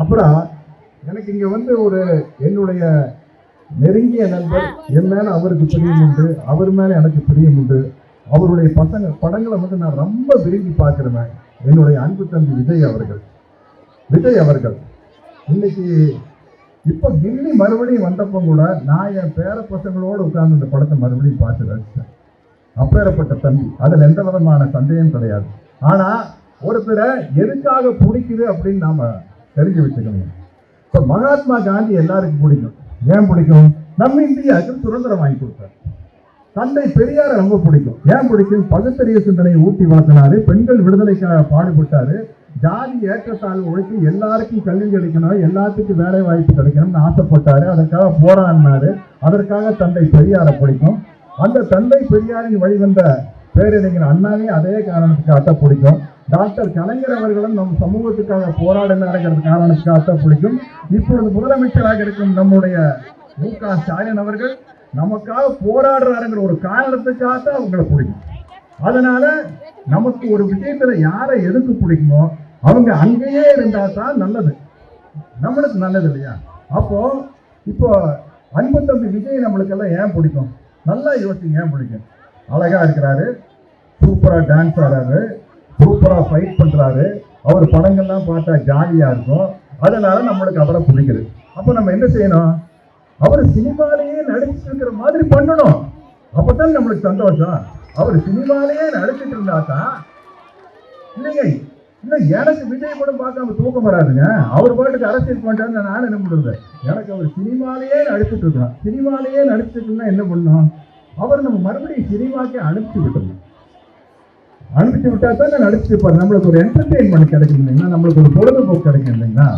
அப்புறம் எனக்கு இங்க வந்து ஒரு என்னுடைய நெருங்கிய நண்பர், என் மேல அவருக்கு பிரியம் உண்டு, அவர் மேல எனக்கு பிரியம் உண்டு. அவருடைய படங்களை வந்து நான் ரொம்ப விரும்பி பார்க்கிறேன். என்னுடைய அன்பு தம்பி விஜய் அவர்கள் இன்னைக்கு இப்ப கில்லி மறுபடியும் வந்தப்போ கூட நான் என் பேர பசங்களோடு உட்கார்ந்து இந்த படத்தை மறுபடியும் பார்த்து ரசித்தேன். அப்பேறப்பட்ட தம்பி, அதுல எந்த விதமான சந்தேகம் கிடையாது. ஆனா ஒருத்தரை எதுக்காக பிடிக்குது அப்படின்னு நாம தெரிஞ்சு வச்சுக்கணும். இப்ப மகாத்மா காந்தி எல்லாருக்கும் பிடிக்கும். ஏன் பிடிக்கும்? நம்ம இந்தியாவுக்கு சுதந்திரம் வாங்கி கொடுத்தார். தந்தை பெரியாரை ரொம்ப பிடிக்கும். ஏன் பிடிக்கும்? பகுத்தறிவு சிந்தனையை ஊட்டி வளர்த்தினாரு, பெண்கள் விடுதலைக்காக பாடுபட்டாரு, ஜாதி ஏற்றத்தாழ்வு ஒழித்து எல்லாருக்கும் கல்வி கிடைக்கணும், எல்லாத்துக்கும் வேலை வாய்ப்பு கிடைக்கணும்னு ஆசைப்பட்டாரு. அதற்காக போராடினாரு. அதற்காக தந்தை பெரியாரை பிடிக்கும். அந்த தந்தை பெரியாரின் வழிவந்த பேரறிஞர் அண்ணாவே அதே காரணத்துக்காக பிடிக்கும். டாக்டர் கலைஞர் அவர்களும் நம் சமூகத்துக்காக போராடினாருங்கிற காரணத்துக்காக பிடிக்கும். இப்பொழுது முதலமைச்சராக இருக்கும் நம்முடைய மு.க. ஸ்டாலின் அவர்கள் நமக்காக போராடுறாருங்கிற ஒரு காரணத்துக்காக அவங்களை பிடிக்கும். அதனால நமக்கு ஒரு விஷயத்துல யாரை எதுக்கு பிடிக்குமோ அவங்க அங்கேயே இருந்தா தான் நல்லது, நம்மளுக்கு நல்லது இல்லையா? அப்போ இப்போ அன்பு தம்பி விஜய் நம்மளுக்கெல்லாம் ஏன் பிடிக்கும்? நல்லா யோசிங்க. ஏன் பிடிக்கும்? அழகா இருக்கிறாரு, சூப்பரா டான்ஸ் ஆடுறாரு, சூப்பரா ஃபைட் பண்றாரு, அவர் படங்கள்லாம் பார்த்தா ஜாலியா இருக்கும். அதனால நம்மளுக்கு அவரை பிடிக்குது. அப்போ நம்ம என்ன செய்யணும்? அவர் சினிமாலேயே நடிச்சுட்டு இருக்கிற மாதிரி பண்ணணும். அப்பதான் நம்மளுக்கு சந்தோஷம். அவர் சினிமாலேயே நடிச்சுட்டு இருந்தாதான் இல்லைங்க. இல்ல, எனக்கு விஜய் படம் பார்க்காம தூக்கம் வராதுங்க. அவர் பாட்டுக்கு அரசியல் பண்றாருன்னு நான் என்ன பண்ணுறது? எனக்கு அவர் சினிமாலேயே நடிச்சுட்டு இருக்கணும். சினிமாலேயே நடிச்சுட்டுனா என்ன பண்ணணும்? அவர் நம்ம மறுபடியும் சினிமாக்கே அனுப்பிச்சு விட்டுருணும். அனுப்பிச்சு விட்டா தான் நடிச்சுட்டு இருப்பாரு. நம்மளுக்கு ஒரு என்டர்டெயின்மெண்ட் கிடைக்கும் இல்லைங்களா? நம்மளுக்கு ஒரு பொழுதுபோக்கு கிடைக்கும் இல்லைங்களா?